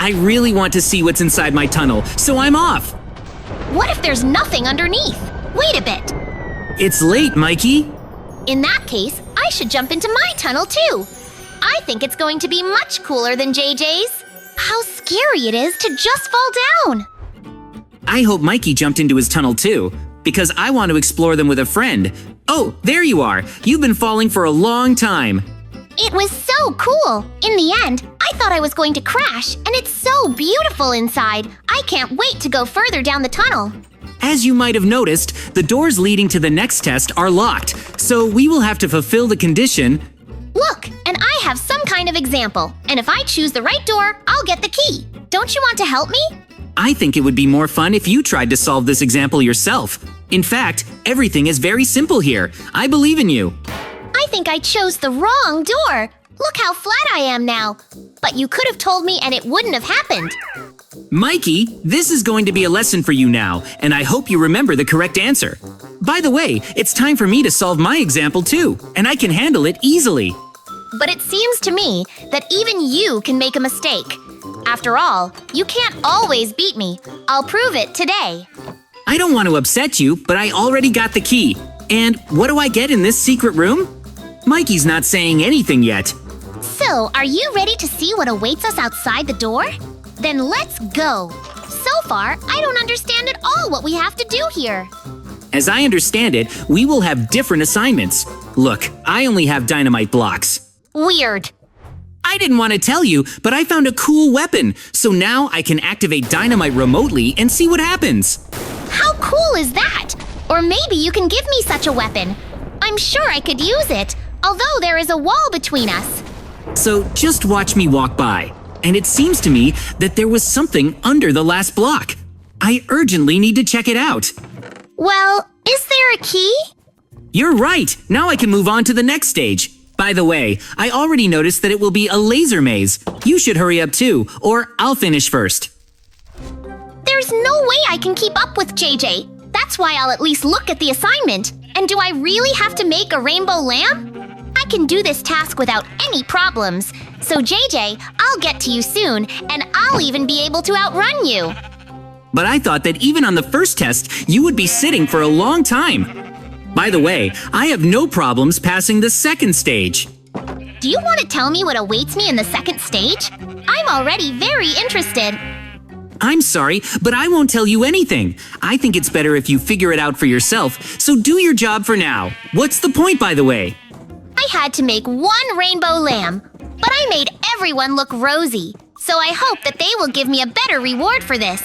I really want to see what's inside my tunnel, so I'm off. What if there's nothing underneath? Wait a bit. It's late, Mikey. In that case, I should jump into my tunnel too. I think it's going to be much cooler than JJ's. How scary it is to just fall down. I hope Mikey jumped into his tunnel too, because I want to explore them with a friend. Oh, there you are. You've been falling for a long time. It was so cool. In the end, I thought I was going to crash, and it's so beautiful inside. I can't wait to go further down the tunnel. As you might have noticed, the doors leading to the next test are locked, so we will have to fulfill the condition. Look, and I have some kind of example, and if I choose the right door, I'll get the key. Don't you want to help me? I think it would be more fun if you tried to solve this example yourself. In fact, everything is very simple here. I believe in you. I think I chose the wrong door. Look how flat I am now. But you could have told me and it wouldn't have happened. Mikey, this is going to be a lesson for you now, and I hope you remember the correct answer. By the way, it's time for me to solve my example too, and I can handle it easily. But it seems to me that even you can make a mistake. After all, you can't always beat me. I'll prove it today. I don't want to upset you, but I already got the key. And what do I get in this secret room? Mikey's not saying anything yet. So, are you ready to see what awaits us outside the door? Then let's go. So far, I don't understand at all what we have to do here. As I understand it, we will have different assignments. Look, I only have dynamite blocks. Weird. I didn't want to tell you, but I found a cool weapon, so now I can activate dynamite remotely and see what happens. How cool is that? Or maybe you can give me such a weapon. I'm sure I could use it, although there is a wall between us. So just watch me walk by. And it seems to me that there was something under the last block. I urgently need to check it out. Well, is there a key? You're right. Now I can move on to the next stage. By the way, I already noticed that it will be a laser maze. You should hurry up too, or I'll finish first. There's no way I can keep up with JJ. That's why I'll at least look at the assignment. And do I really have to make a rainbow lamp? I can do this task without any problems. So JJ, I'll get to you soon, and I'll even be able to outrun you. But I thought that even on the first test, you would be sitting for a long time. By the way, I have no problems passing the second stage. Do you want to tell me what awaits me in the second stage? I'm already very interested. I'm sorry, but I won't tell you anything. I think it's better if you figure it out for yourself, so do your job for now. What's the point, by the way? I had to make one rainbow lamb, but I made everyone look rosy. So I hope that they will give me a better reward for this.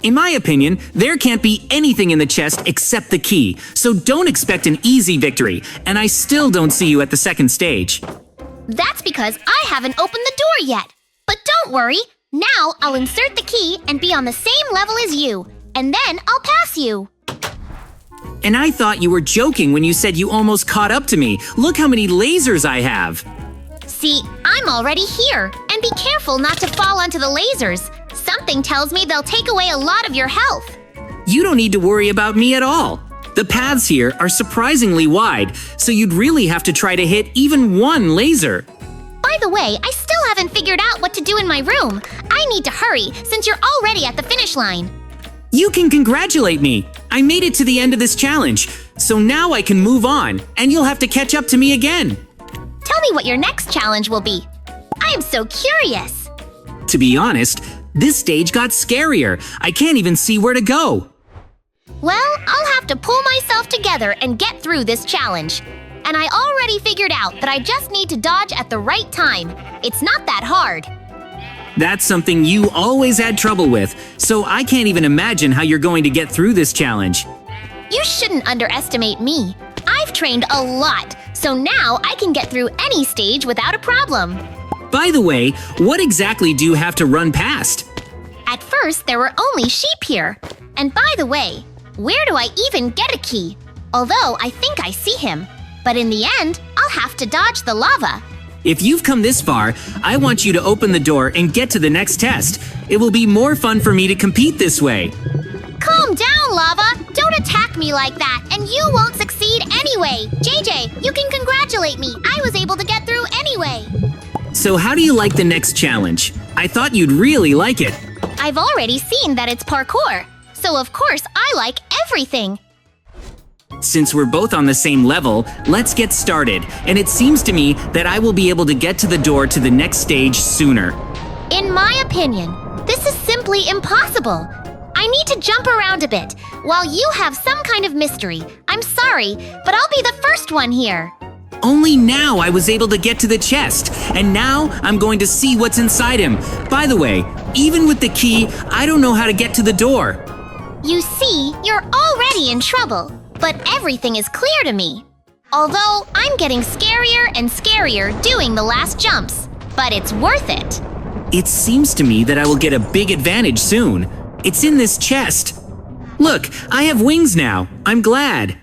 In my opinion, there can't be anything in the chest except the key, so don't expect an easy victory, and I still don't see you at the second stage. That's because I haven't opened the door yet. But don't worry, now I'll insert the key and be on the same level as you, and then I'll pass you. And I thought you were joking when you said you almost caught up to me. Look how many lasers I have. See, I'm already here, and be careful not to fall onto the lasers. Something tells me they'll take away a lot of your health. You don't need to worry about me at all. The paths here are surprisingly wide, so you'd really have to try to hit even one laser. By the way, I still haven't figured out what to do in my room. I need to hurry, since you're already at the finish line. You can congratulate me. I made it to the end of this challenge, so now I can move on, and you'll have to catch up to me again. Tell me what your next challenge will be. I am so curious. To be honest, this stage got scarier. I can't even see where to go. Well, I'll have to pull myself together and get through this challenge. And I already figured out that I just need to dodge at the right time. It's not that hard. That's something you always had trouble with, so I can't even imagine how you're going to get through this challenge. You shouldn't underestimate me. I've trained a lot, so now I can get through any stage without a problem. By the way, what exactly do you have to run past? At first, there were only sheep here. And by the way, where do I even get a key? Although I think I see him. But in the end, I'll have to dodge the lava. If you've come this far, I want you to open the door and get to the next test. It will be more fun for me to compete this way. Calm down, Lava! Don't attack me like that, and you won't succeed anyway! JJ, you can congratulate me! I was able to get through anyway! So how do you like the next challenge? I thought you'd really like it. I've already seen that it's parkour, so of course I like everything. Since we're both on the same level, let's get started. And it seems to me that I will be able to get to the door to the next stage sooner. In my opinion, this is simply impossible. I need to jump around a bit, while you have some kind of mystery. I'm sorry, but I'll be the first one here. Only now I was able to get to the chest, and now I'm going to see what's inside him. By the way, even with the key, I don't know how to get to the door. You see, you're already in trouble, but everything is clear to me. Although, I'm getting scarier and scarier doing the last jumps, but it's worth it. It seems to me that I will get a big advantage soon. It's in this chest. Look, I have wings now. I'm glad.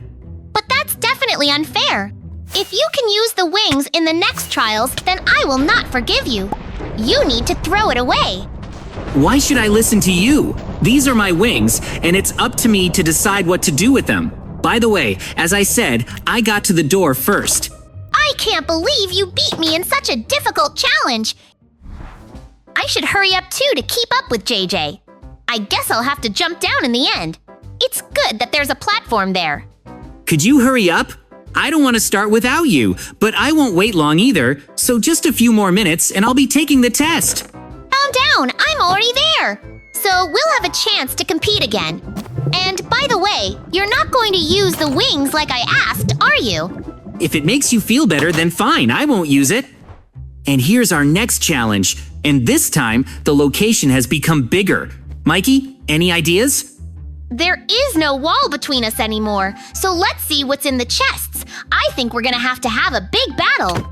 But that's definitely unfair. If you can use the wings in the next trials, then I will not forgive you. You need to throw it away. Why should I listen to you? These are my wings, and it's up to me to decide what to do with them. By the way, as I said, I got to the door first. I can't believe you beat me in such a difficult challenge. I should hurry up too to keep up with JJ. I guess I'll have to jump down in the end. It's good that there's a platform there. Could you hurry up? I don't want to start without you, but I won't wait long either, so just a few more minutes and I'll be taking the test. Calm down, I'm already there. So we'll have a chance to compete again. And by the way, you're not going to use the wings like I asked, are you? If it makes you feel better, then fine, I won't use it. And here's our next challenge, and this time the location has become bigger. Mikey, any ideas? There is no wall between us anymore, so let's see what's in the chests. I think we're gonna have a big battle.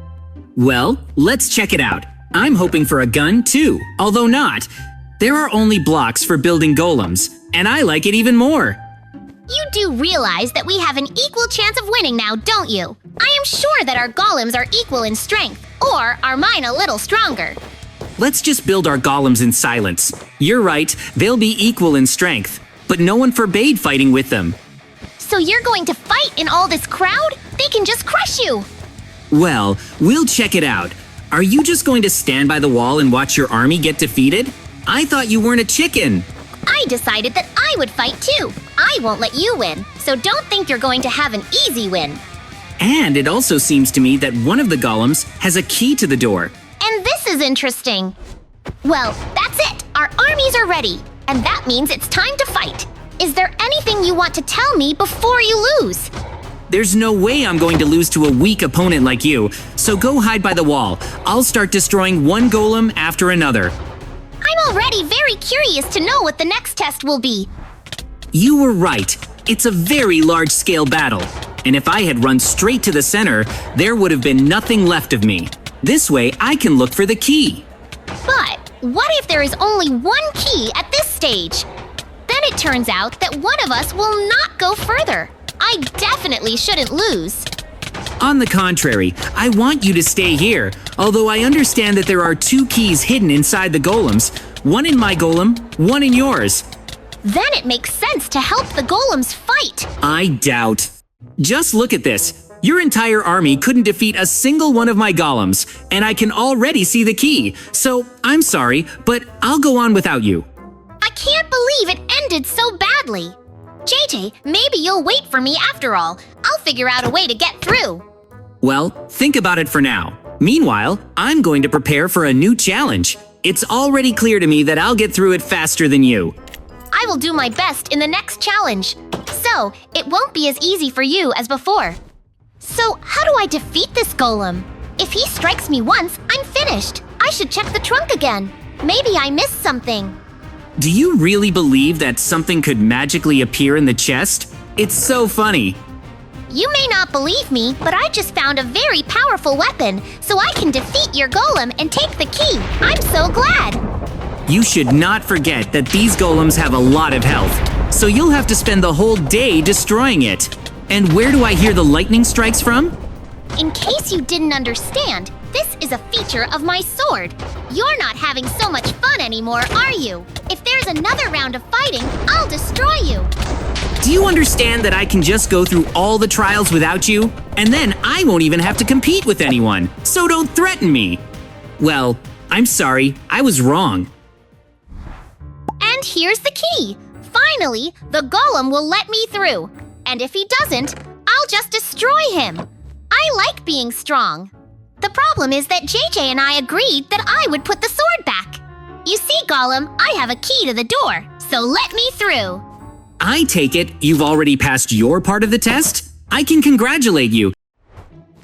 Well, let's check it out. I'm hoping for a gun too, although not. There are only blocks for building golems, and I like it even more. You do realize that we have an equal chance of winning now, don't you? I am sure that our golems are equal in strength, or are mine a little stronger? Let's just build our golems in silence. You're right, they'll be equal in strength, but no one forbade fighting with them. So you're going to fight in all this crowd? They can just crush you! Well, we'll check it out. Are you just going to stand by the wall and watch your army get defeated? I thought you weren't a chicken. I decided that I would fight too. I won't let you win, so don't think you're going to have an easy win. And it also seems to me that one of the golems has a key to the door. And this is interesting. Well, that's it. Our armies are ready. And that means it's time to fight. Is there anything you want to tell me before you lose? There's no way I'm going to lose to a weak opponent like you, so go hide by the wall. I'll start destroying one golem after another. I'm already very curious to know what the next test will be. You were right. It's a very large-scale battle. And if I had run straight to the center, there would have been nothing left of me. This way, I can look for the key. But what if there is only one key at this stage? Then it turns out that one of us will not go further. I definitely shouldn't lose. On the contrary, I want you to stay here, although I understand that there are two keys hidden inside the golems, one in my golem, one in yours. Then it makes sense to help the golems fight. I doubt. Just look at this. Your entire army couldn't defeat a single one of my golems, and I can already see the key. So, I'm sorry, but I'll go on without you. I can't believe it ended so badly. JJ, maybe you'll wait for me after all. I'll figure out a way to get through. Well, think about it for now. Meanwhile, I'm going to prepare for a new challenge. It's already clear to me that I'll get through it faster than you. I will do my best in the next challenge. So, it won't be as easy for you as before. So, how do I defeat this golem? If he strikes me once, I'm finished. I should check the trunk again. Maybe I missed something. Do you really believe that something could magically appear in the chest? It's so funny. You may not believe me, but I just found a very powerful weapon, so I can defeat your golem and take the key. I'm so glad. You should not forget that these golems have a lot of health, so you'll have to spend the whole day destroying it. And where do I hear the lightning strikes from? In case you didn't understand, this is a feature of my sword. You're not having so much fun anymore, are you? If there's another round of fighting, I'll destroy you. Do you understand that I can just go through all the trials without you? And then I won't even have to compete with anyone, so don't threaten me. Well, I'm sorry, I was wrong. And here's the key. Finally, the golem will let me through. And if he doesn't, I'll just destroy him. I like being strong. The problem is that JJ and I agreed that I would put the sword back. You see, Golem, I have a key to the door, so let me through. I take it you've already passed your part of the test? I can congratulate you.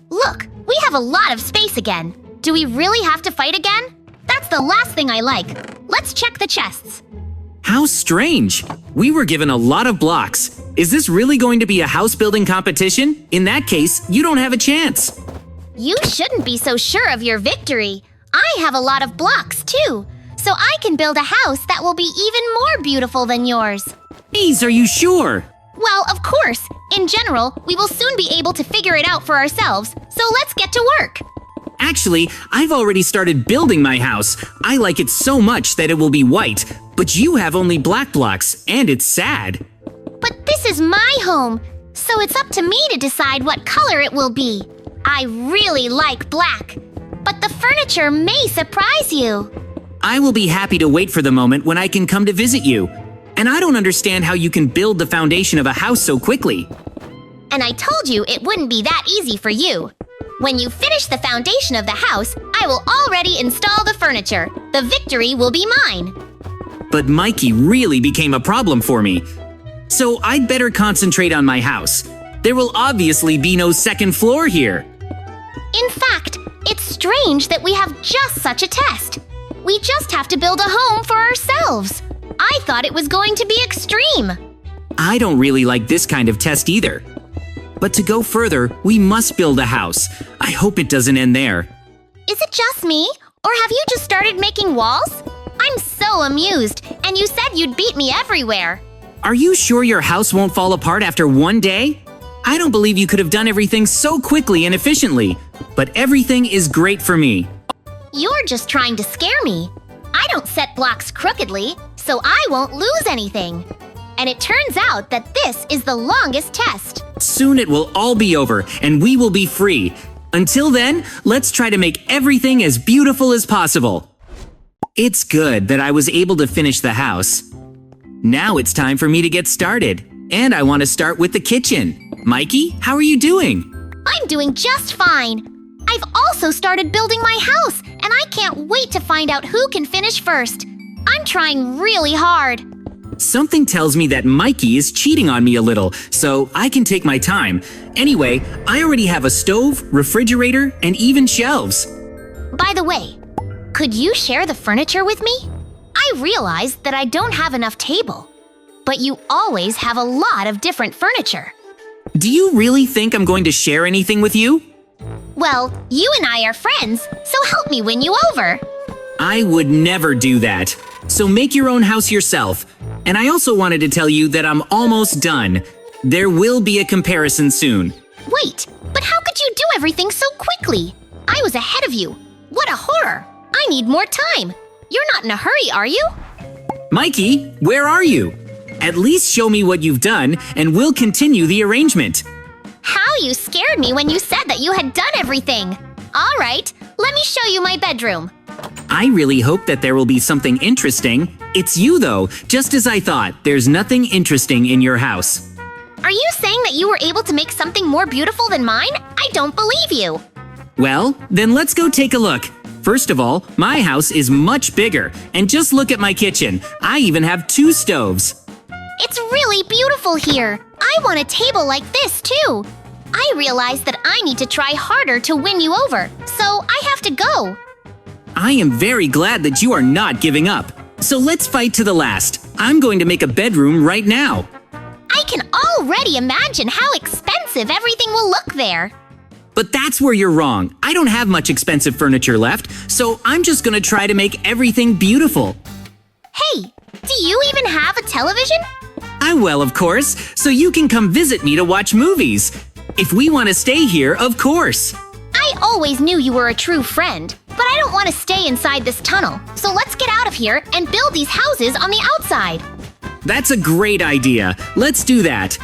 Look, we have a lot of space again. Do we really have to fight again? That's the last thing I like. Let's check the chests. How strange. We were given a lot of blocks. Is this really going to be a house building competition? In that case, you don't have a chance. You shouldn't be so sure of your victory. I have a lot of blocks too, so I can build a house that will be even more beautiful than yours. Please, are you sure? Well, of course. In general, we will soon be able to figure it out for ourselves, so let's get to work. Actually, I've already started building my house. I like it so much that it will be white, but you have only black blocks, and it's sad. But this is my home, so it's up to me to decide what color it will be. I really like black, but the furniture may surprise you. I will be happy to wait for the moment when I can come to visit you. And I don't understand how you can build the foundation of a house so quickly. And I told you it wouldn't be that easy for you. When you finish the foundation of the house, I will already install the furniture. The victory will be mine. But Mikey really became a problem for me. So I'd better concentrate on my house. There will obviously be no second floor here. In fact, it's strange that we have just such a test. We just have to build a home for ourselves. I thought it was going to be extreme. I don't really like this kind of test either. But to go further, we must build a house. I hope it doesn't end there. Is it just me? Or have you just started making walls? I'm so amused, and you said you'd beat me everywhere. Are you sure your house won't fall apart after one day? I don't believe you could have done everything so quickly and efficiently. But everything is great for me. You're just trying to scare me. I don't set blocks crookedly, so I won't lose anything. And it turns out that this is the longest test. Soon it will all be over, and we will be free. Until then, let's try to make everything as beautiful as possible. It's good that I was able to finish the house. Now it's time for me to get started. And I want to start with the kitchen. Mikey, how are you doing? I'm doing just fine. I've also started building my house, and I can't wait to find out who can finish first. I'm trying really hard. Something tells me that Mikey is cheating on me a little, so I can take my time. Anyway, I already have a stove, refrigerator, and even shelves. By the way, could you share the furniture with me? I realized that I don't have enough table, but you always have a lot of different furniture. Do you really think I'm going to share anything with you? Well, you and I are friends, so help me win you over. I would never do that. So make your own house yourself. And I also wanted to tell you that I'm almost done. There will be a comparison soon. Wait, but how could you do everything so quickly? I was ahead of you. What a horror! I need more time. You're not in a hurry, are you? Mikey, where are you? At least show me what you've done, and we'll continue the arrangement. How you scared me when you said that you had done everything. All right, let me show you my bedroom. I really hope that there will be something interesting. It's you, though. Just as I thought, there's nothing interesting in your house. Are you saying that you were able to make something more beautiful than mine? I don't believe you. Well, then let's go take a look. First of all, my house is much bigger. And just look at my kitchen. I even have 2 stoves. It's really beautiful here. I want a table like this, too. I realize that I need to try harder to win you over, so I have to go. I am very glad that you are not giving up. So let's fight to the last. I'm going to make a bedroom right now. I can already imagine how expensive everything will look there. But that's where you're wrong. I don't have much expensive furniture left, so I'm just gonna try to make everything beautiful. Hey, do you even have a television? I will, of course, so you can come visit me to watch movies. If we want to stay here, of course. I always knew you were a true friend, but I don't want to stay inside this tunnel. So let's get out of here and build these houses on the outside. That's a great idea. Let's do that.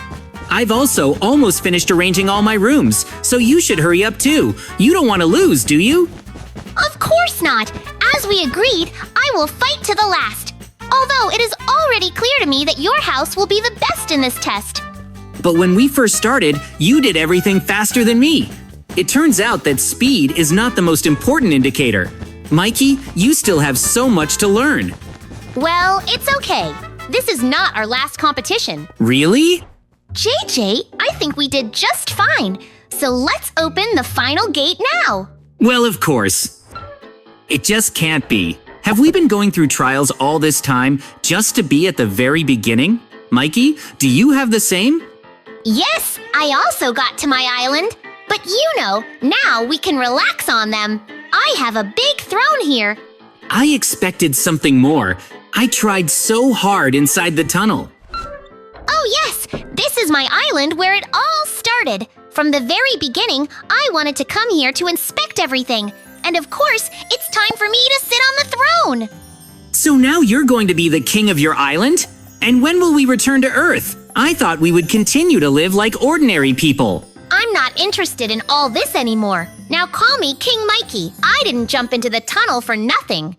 I've also almost finished arranging all my rooms, so you should hurry up too. You don't want to lose, do you? Of course not. As As we agreed, I will fight to the last. Although it is already clear to me that your house will be the best in this test. But when we first started, you did everything faster than me. It turns out that speed is not the most important indicator. Mikey, you still have so much to learn. Well, it's okay. This is not our last competition. Really? JJ, I think we did just fine. So let's open the final gate now. Well, of course. It just can't be. Have we been going through trials all this time just to be at the very beginning? Mikey, do you have the same? Yes, I also got to my island. But now we can relax on them. I have a big throne here. I expected something more. I tried so hard inside the tunnel. Oh yes, this is my island where it all started. From the very beginning, I wanted to come here to inspect everything. And of course, it's time for me to sit on the throne. So now you're going to be the king of your island? And when will we return to Earth? I thought we would continue to live like ordinary people. I'm not interested in all this anymore. Now call me King Mikey. I didn't jump into the tunnel for nothing.